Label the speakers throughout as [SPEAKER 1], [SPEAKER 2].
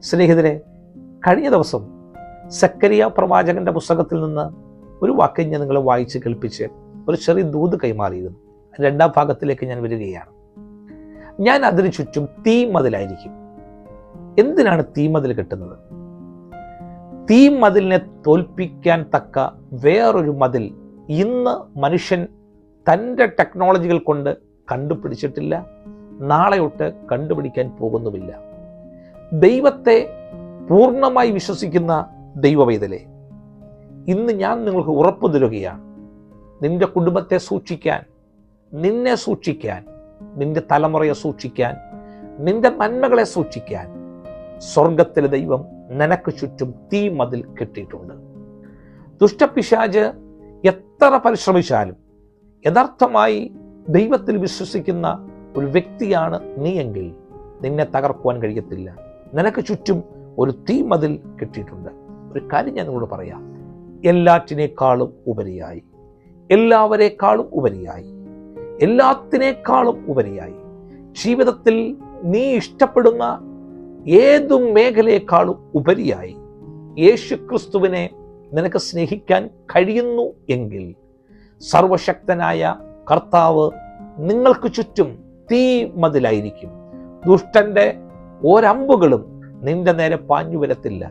[SPEAKER 1] സ്നേഹിതരെ, കഴിഞ്ഞ ദിവസം സക്കറിയ പ്രവാചകന്റെ പുസ്തകത്തിൽ നിന്ന് ഒരു വാക്യം ഞാൻ നിങ്ങളെ വായിച്ച് കേൾപ്പിച്ച് ഒരു ചെറിയ ദൂത് കൈമാറിയിരുന്നു. രണ്ടാം ഭാഗത്തിലേക്ക് ഞാൻ വരികയാണ്. ഞാൻ അതിനു ചുറ്റും തീമതിലായിരിക്കും. എന്തിനാണ് തീമതിൽ കെട്ടുന്നത്? തീമതിലിനെ തോൽപ്പിക്കാൻ തക്ക വേറൊരു മതിൽ ഇന്ന് മനുഷ്യൻ തൻ്റെ ടെക്നോളജികൾ കൊണ്ട് കണ്ടുപിടിച്ചിട്ടില്ല, നാളെയൊട്ട് കണ്ടുപിടിക്കാൻ പോകുന്നുമില്ല. ദൈവത്തെ പൂർണ്ണമായി വിശ്വസിക്കുന്ന ദൈവവൈതലേ, ഇന്ന് ഞാൻ നിങ്ങൾക്ക് ഉറപ്പു തരുകയാണ്, നിന്റെ കുടുംബത്തെ സൂക്ഷിക്കാൻ, നിന്നെ സൂക്ഷിക്കാൻ, നിന്റെ തലമുറയെ സൂക്ഷിക്കാൻ, നിന്റെ നന്മകളെ സൂക്ഷിക്കാൻ സ്വർഗത്തിലെ ദൈവം നിനക്ക് ചുറ്റും തീമതിൽ കെട്ടിയിട്ടുണ്ട്. ദുഷ്ടപിശാച് എത്ര പരിശ്രമിച്ചാലും യഥാർത്ഥമായി ദൈവത്തിൽ വിശ്വസിക്കുന്ന ഒരു വ്യക്തിയാണ് നീയെങ്കിൽ നിന്നെ തകർക്കുവാൻ കഴിയത്തില്ല. നിനക്ക് ചുറ്റും ഒരു തീമതിൽ കെട്ടിയിട്ടുണ്ട്. ഒരു കാര്യം ഞാൻ നിങ്ങളോട് പറയാം, എല്ലാറ്റിനേക്കാളും ഉപരിയായി, എല്ലാവരെക്കാളും ഉപരിയായി, എല്ലാത്തിനേക്കാളും ഉപരിയായി ജീവിതത്തിൽ നീ ഇഷ്ടപ്പെടുന്ന ഏതു മേഖലയെക്കാളും ഉപരിയായി യേശു ക്രിസ്തുവിനെ നിനക്ക് സ്നേഹിക്കാൻ കഴിയുന്നു എങ്കിൽ സർവശക്തനായ കർത്താവ് നിങ്ങൾക്ക് ചുറ്റും തീമതിലായിരിക്കും. ദുഷ്ടന്റെ ഒരമ്പുകളും നിന്റെ നേരെ പാഞ്ഞു വരത്തില്ല.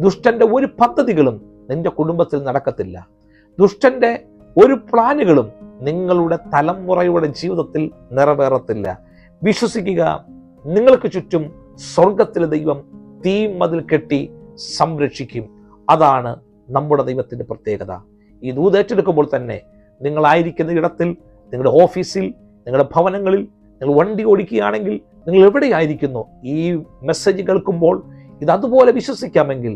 [SPEAKER 1] ദുഷ്ടന്റെ ഒരു പദ്ധതികളും നിന്റെ കുടുംബത്തിൽ നടക്കത്തില്ല. ദുഷ്ടന്റെ ഒരു പ്ലാനുകളും നിങ്ങളുടെ തലമുറയുടെ ജീവിതത്തിൽ നിറവേറത്തില്ല. വിശ്വസിക്കുക, നിങ്ങൾക്ക് ചുറ്റും സ്വർഗത്തിലെ ദൈവം തീമതിൽ കെട്ടി സംരക്ഷിക്കും. അതാണ് നമ്മുടെ ദൈവത്തിന്റെ പ്രത്യേകത. ഈ ദൂത് ഏറ്റെടുക്കുമ്പോൾ തന്നെ നിങ്ങളായിരിക്കുന്ന ഇടത്തിൽ, നിങ്ങളുടെ ഓഫീസിൽ, നിങ്ങളുടെ ഭവനങ്ങളിൽ, നിങ്ങൾ വണ്ടി ഓടിക്കുകയാണെങ്കിൽ, നിങ്ങൾ എവിടെയായിരിക്കുന്നു ഈ മെസ്സേജ് കേൾക്കുമ്പോൾ ഇത് അതുപോലെ വിശ്വസിക്കാമെങ്കിൽ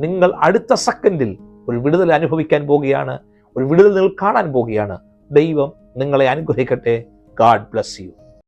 [SPEAKER 1] നിങ്ങൾ അടുത്ത സെക്കൻഡിൽ ഒരു വിടുതൽ അനുഭവിക്കാൻ പോവുകയാണ്, ഒരു വിടുതൽ നിങ്ങൾ കാണാൻ പോവുകയാണ്. ദൈവം നിങ്ങളെ അനുഗ്രഹിക്കട്ടെ. God bless you.